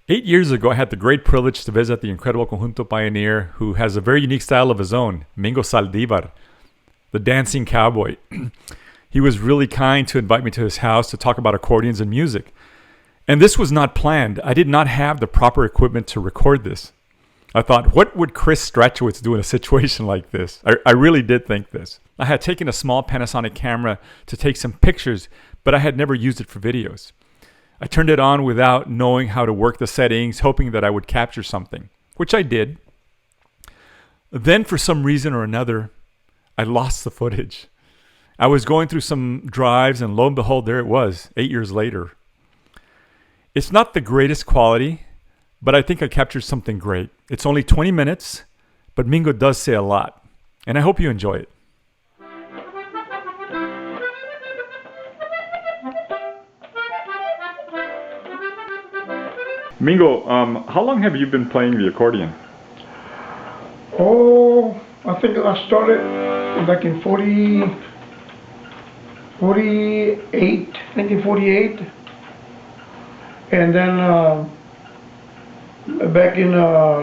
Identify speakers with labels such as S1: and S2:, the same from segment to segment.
S1: 8 years ago, I had the great privilege to visit the incredible Conjunto pioneer who has a very unique style of his own, Mingo Saldivar, the dancing cowboy. He was really kind to invite me to his house to talk about accordions and music. And this was not planned. I did not have the proper equipment to record this. I thought, what would Chris Stratchowitz do in a situation like this? I really did think this. I had taken a small Panasonic camera to take some pictures, but I had never used it for videos. I turned it on without knowing how to work the settings, hoping that I would capture something, which I did. Then, for some reason or another, I lost the footage. I was going through some drives, and lo and behold, there it was, 8 years later. It's not the greatest quality, but I think I captured something great. It's only 20 minutes, but Mingo does say a lot, and I hope you enjoy it. Mingo, how long have you been playing the accordion?
S2: Oh, I think I started like in 1948, and then back in,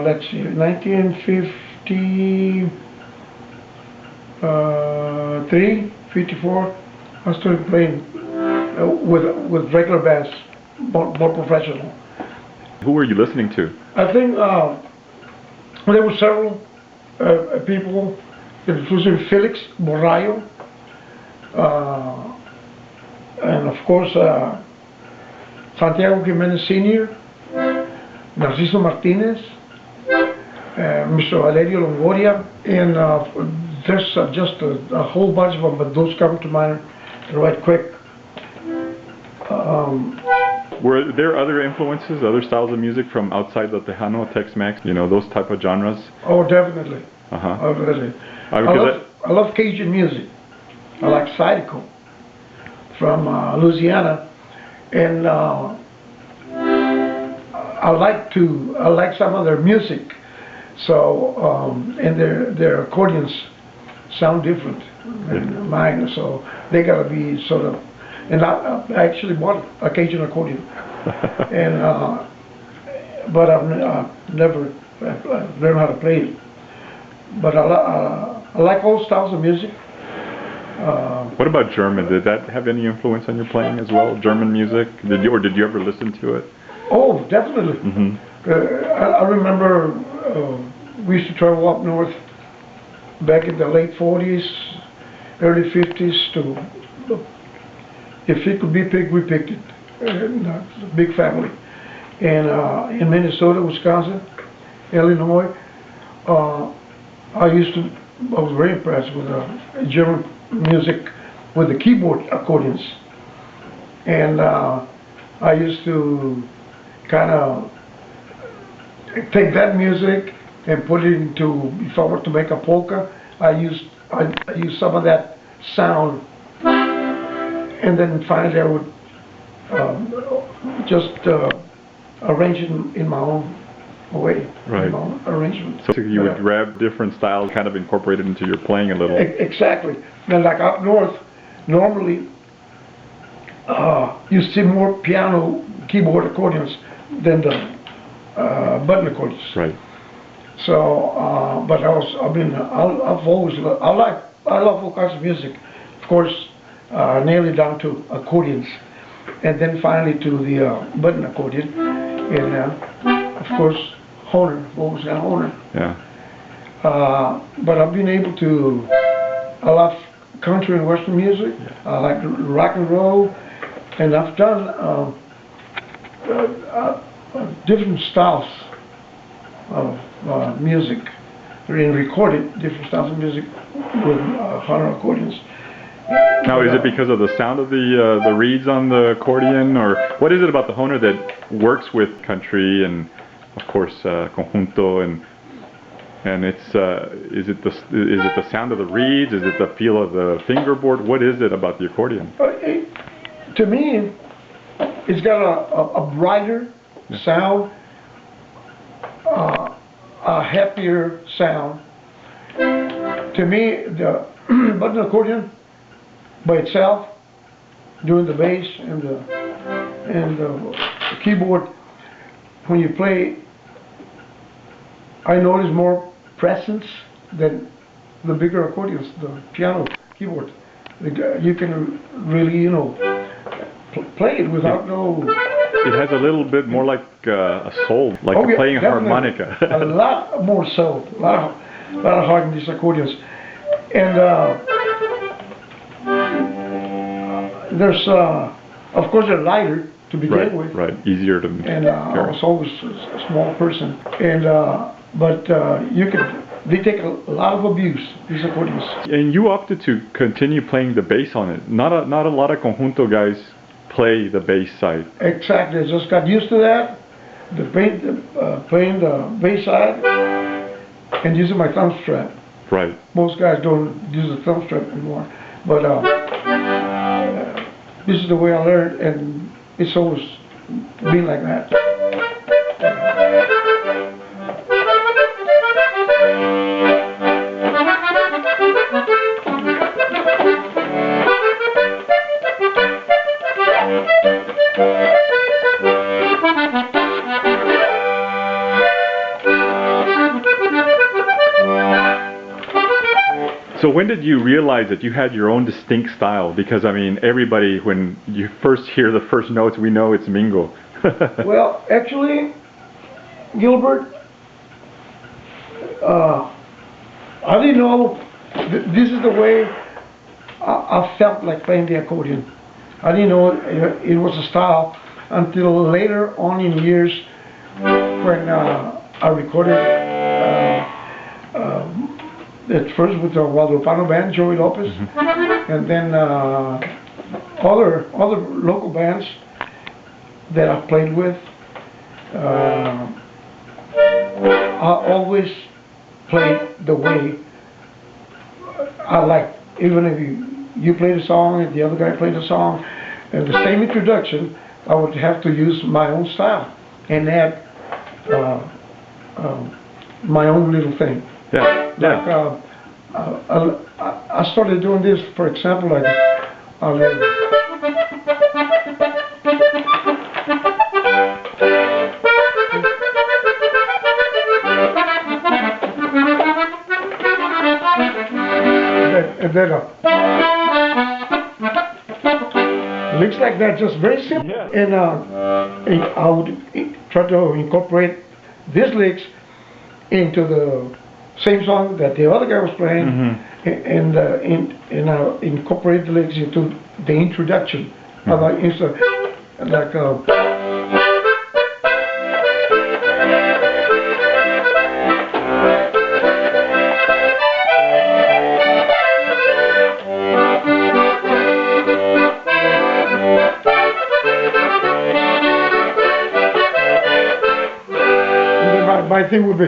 S2: let's see, 1953, 54, I started playing with regular bass, more professional.
S1: Who were you listening to?
S2: I think there were several people, including Felix Borrayo, and of course Santiago Jimenez Sr., Narciso Martinez, Mr. Valerio Longoria, and there's just a whole bunch of them, but those come to mind right quick.
S1: Were there other influences, other styles of music from outside the Tejano, Tex-mex, those type of genres?
S2: Oh, definitely.
S1: Uh-huh.
S2: I love Cajun music. I like Zydeco from Louisiana, and I like some of their music. So and their accordions sound different than mine. So they gotta be sort of. And I actually bought a Cajun accordion, and but I've never learned how to play it. But I like all styles of music.
S1: What about German? Did that have any influence on your playing as well? German music? Did you ever listen to it?
S2: Oh, definitely.
S1: Mm-hmm.
S2: I remember we used to travel up north back in the late 40s, early 50s to. If it could be picked, we picked it. It's a big family. And in Minnesota, Wisconsin, Illinois, I was very impressed with German music with the keyboard accordions. And I used to kind of take that music and put it into, if I were to make a polka, I used some of that sound. And then finally I would just arrange it in my own way,
S1: right.
S2: My own arrangement.
S1: So you would grab different styles, kind of incorporate it into your playing a little.
S2: Exactly. Then like up north, normally you see more piano keyboard accordions than the button accordions.
S1: Right.
S2: So, but I love all kinds of music. Of course, nearly down to accordions, and then finally to the button accordion, and of course Hohner, Wolfgang Hohner.
S1: Yeah.
S2: But I've been able to. I love country and western music.
S1: Yeah.
S2: I like rock and roll, and I've done different styles of music, and recorded different styles of music with Hohner accordions.
S1: Now, is it because of the sound of the reeds on the accordion, or what is it about the Hohner that works with country and, of course, conjunto and it's is it the sound of the reeds? Is it the feel of the fingerboard? What is it about the accordion?
S2: To me, it's got a brighter sound, a happier sound. To me, the button accordion by itself, doing the bass and the keyboard, when you play, I notice more presence than the bigger accordions, the piano, keyboard. You can really, you know, play it without no...
S3: It has a little bit more like a soul, like
S2: Oh, yeah,
S3: playing a
S2: definitely.
S3: harmonica.
S2: A lot more soul, a lot of heart in these accordions. And there's, of course, they're lighter to begin with.
S3: Right, easier to
S2: And I was always a small person. And but they take a lot of abuse, these accordions.
S3: And you opted to continue playing the bass on it. Not a lot of conjunto guys play the bass side.
S2: Exactly, I just got used to that. Playing the bass side and using my thumb strap.
S3: Right.
S2: Most guys don't use the thumb strap anymore. But this is the way I learned, and it's always been like that.
S3: So when did you realize that you had your own distinct style? Because I mean, everybody, when you first hear the first notes, we know it's Mingo.
S2: Well, actually, Gilbert, I didn't know this is the way I felt like playing the accordion. I didn't know it was a style until later on in years when I recorded at first with the Guadalupano band, Joey Lopez, and then other local bands that I played with. I always played the way I like. Even if you played a song and the other guy played a song, and the same introduction, I would have to use my own style and add my own little thing.
S3: Yeah.
S2: Like, I started doing this, for example, like and then licks like that, just very simple.
S3: Yeah.
S2: And I would try to incorporate these licks into the same song that the other guy was playing, and I incorporate the licks into the introduction. My thing would be.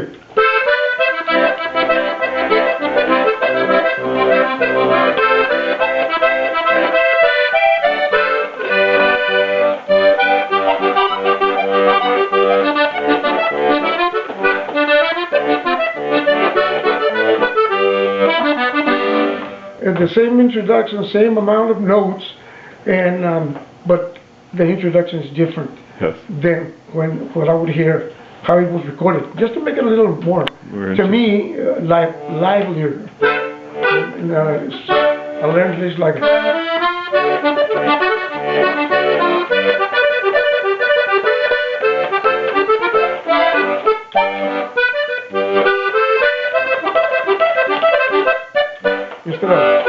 S2: And the same introduction, same amount of notes, and but the introduction is different than what I would hear how it was recorded, just to make it a little more, to me, livelier. And, I learned this like. Instead of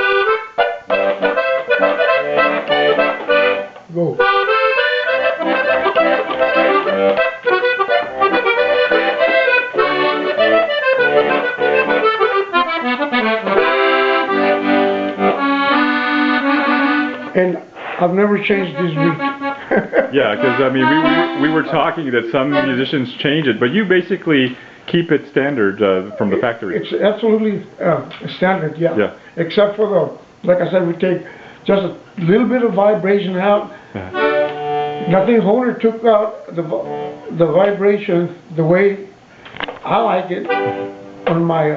S2: go. And I've never changed this beat.
S3: Yeah, because I mean, we were talking that some musicians change it, but you basically keep it standard from the factory.
S2: It's absolutely standard, yeah.
S3: Yeah.
S2: Except for the, like I said, we take just a little bit of vibration out. Nothing Honer took out the vibration the way I like it on my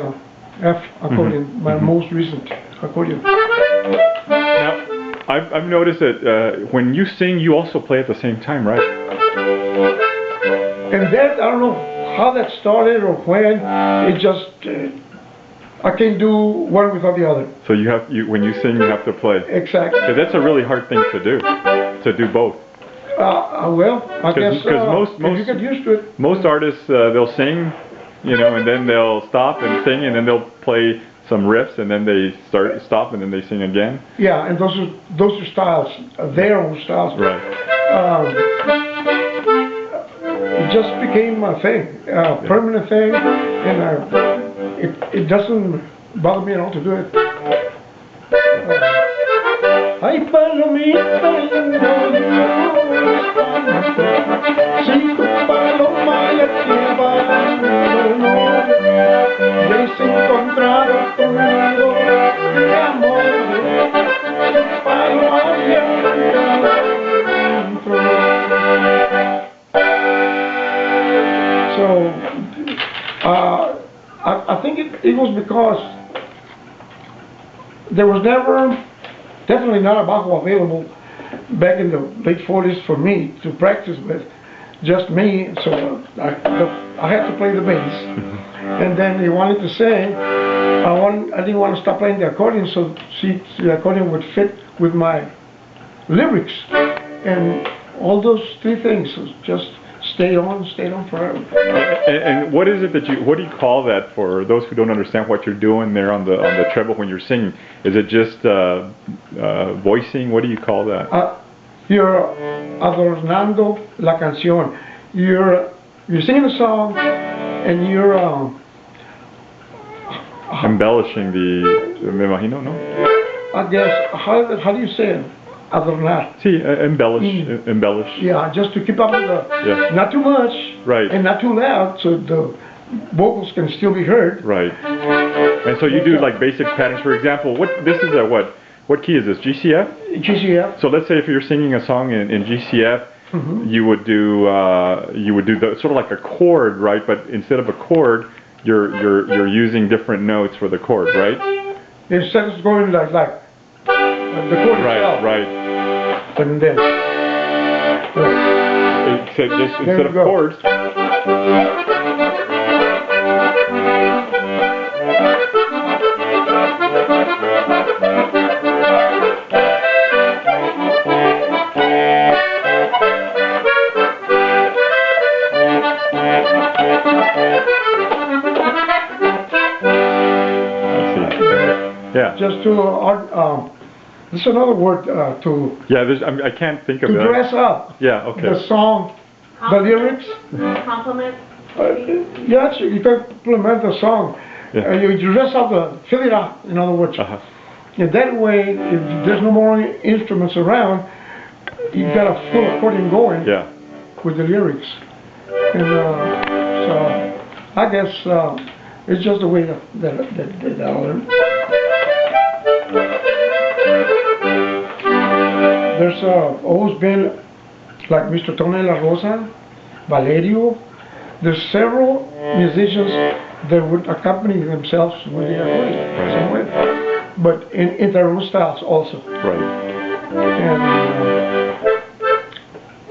S2: F accordion, my most recent accordion.
S3: Now, I've noticed that when you sing, you also play at the same time, right?
S2: And that, I don't know how that started or when, it just, I can't do one without the other.
S3: So when you sing, you have to play.
S2: Exactly.
S3: 'Cause that's a really hard thing to do both.
S2: Well, I guess
S3: most
S2: you get used to it.
S3: Most artists, they'll sing, and then they'll stop and sing, and then they'll play some riffs, and then they stop, and then they sing again.
S2: Yeah, and those are styles, their own styles.
S3: Right.
S2: It just became a thing, a permanent thing, and it doesn't bother me at all to do it. Ay, palomita, si tu paloma le lleva desencontrado tu nido de amor, tu paloma So, I think it was because there was definitely not a bajo available back in the late 40s for me to practice with, just me, so I had to play the bass. And then he wanted to sing, I didn't want to stop playing the accordion, so the accordion would fit with my lyrics. And all those three things just stayed on forever.
S3: And what is it what do you call that for those who don't understand what you're doing there on the treble when you're singing? Is it just voicing? What do you call that?
S2: You're adornando la canción. You're singing a song, and you're
S3: embellishing me imagino, no?
S2: I guess how do you say it? Adornar.
S3: Sí, embellish.
S2: Yeah, just to keep up with
S3: Yeah.
S2: not too much,
S3: Right.
S2: and not too loud, so the vocals can still be heard.
S3: Right. And so you do like basic patterns. For example, what key is this? GCF?
S2: GCF.
S3: So let's say if you're singing a song in GCF, you would do sort of like a chord, right? But instead of a chord, you're using different notes for the chord, right?
S2: Instead of going like the chord itself.
S3: Right.
S2: And then.
S3: Instead of chords. Yeah.
S2: Just to this is another word to.
S3: Yeah, I can't think of
S2: to
S3: that.
S2: dress up.
S3: Yeah. Okay.
S2: The song, the lyrics.
S4: Compliment.
S2: Yeah, you can complement the song.
S3: Yeah.
S2: You dress up, fill it up. In other words. And that way, if there's no more instruments around, you've got a full accordion going.
S3: Yeah.
S2: With the lyrics, and so I guess it's just the way that I learned. There's always been, like Mr. Tony La Rosa, Valerio. There's several musicians that would accompany themselves with the accordion, same way, but in their own styles also.
S3: Right.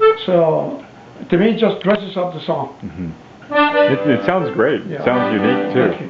S2: And so, to me, it just dresses up the song.
S3: It sounds great.
S2: Yeah.
S3: It sounds unique too.
S2: Thank you.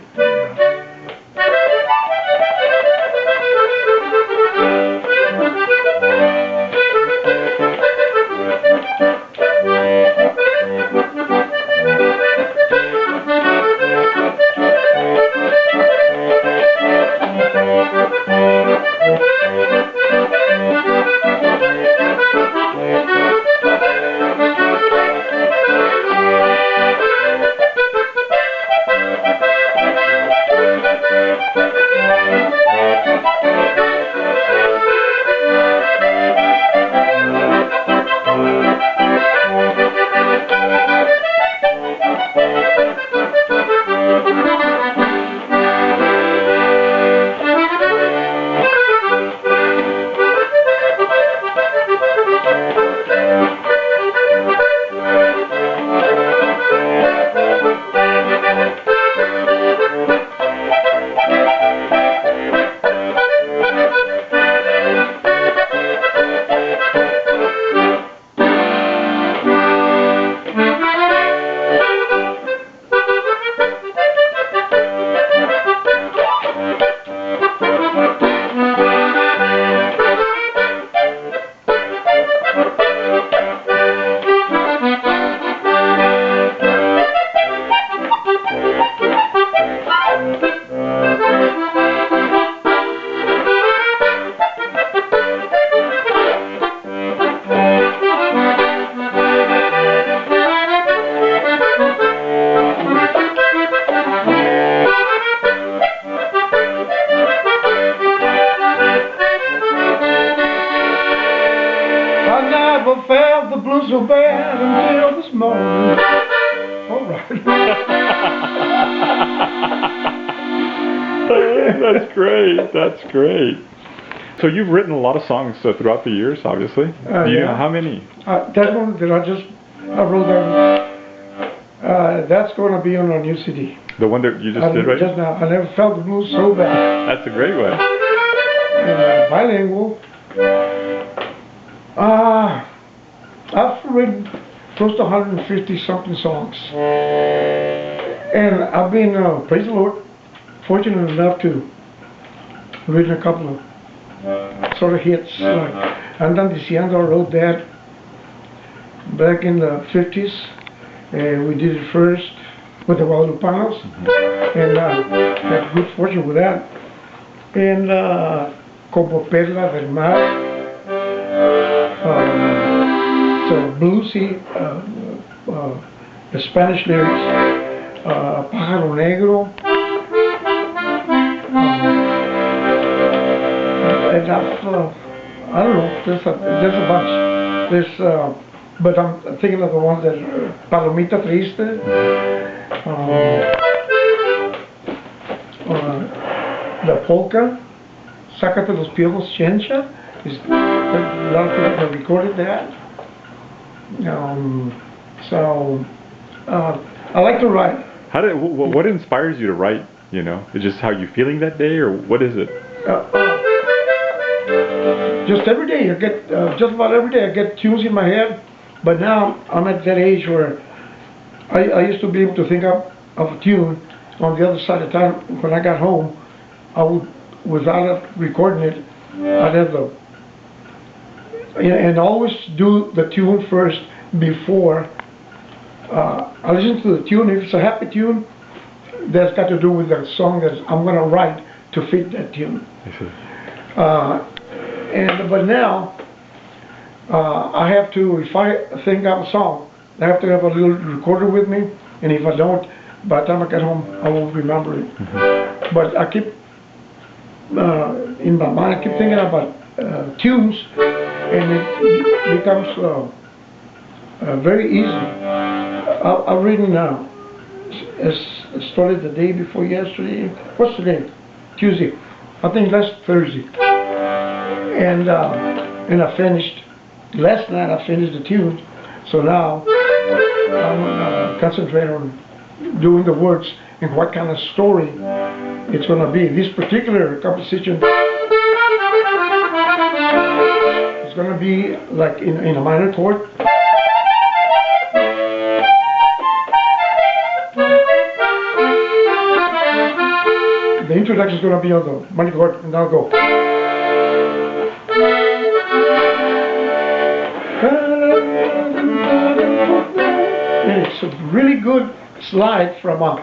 S2: so bad until this morning. All right.
S3: That's great. That's great. So you've written a lot of songs throughout the years, obviously. Do you
S2: Yeah.
S3: know how many?
S2: That one that I wrote that. That's going to be on a new CD.
S3: The one that you just did, right?
S2: Just now. I never felt the blues so bad.
S3: That's a great one.
S2: Bilingual. I've written close to 150 something songs. And I've been, praise the Lord, fortunate enough to written a couple of sort of hits. Like Andan Diciendo, I wrote that back in the 50s. And we did it first with the Guadalupanos. And had good fortune with that. And Como Perla del Mar. So bluesy, the Spanish lyrics, Pájaro Negro, and I don't know, there's a bunch. There's, but I'm thinking of the ones that Palomita Triste, the polka, Sácate los piojos, Chencha. A lot of people have recorded that. So I like to write.
S3: What inspires you to write? You know, is just how you feeling that day, or what is it?
S2: Just every day I get, just about every day I get tunes in my head. But now I'm at that age where I used to be able to think of a tune on the other side of town. When I got home, I would, without recording it, I'd have the, and always do the tune first before I listen to the tune. If it's a happy tune, that's got to do with the song that I'm going to write to fit that tune. But now I have to, if I think of a song, I have to have a little recorder with me, and if I don't, by the time I get home, I won't remember it. But I keep in my mind, I keep thinking about tunes, and it becomes very easy. I've written started the day before yesterday. What's today? Tuesday. I think last Thursday. And I finished last night. I finished the tune. So now I'm concentrating on doing the words and what kind of story it's going to be. This particular composition is going to be like in a minor chord. The introduction is going to be on the minor chord, and I'll go. And it's a really good slide from a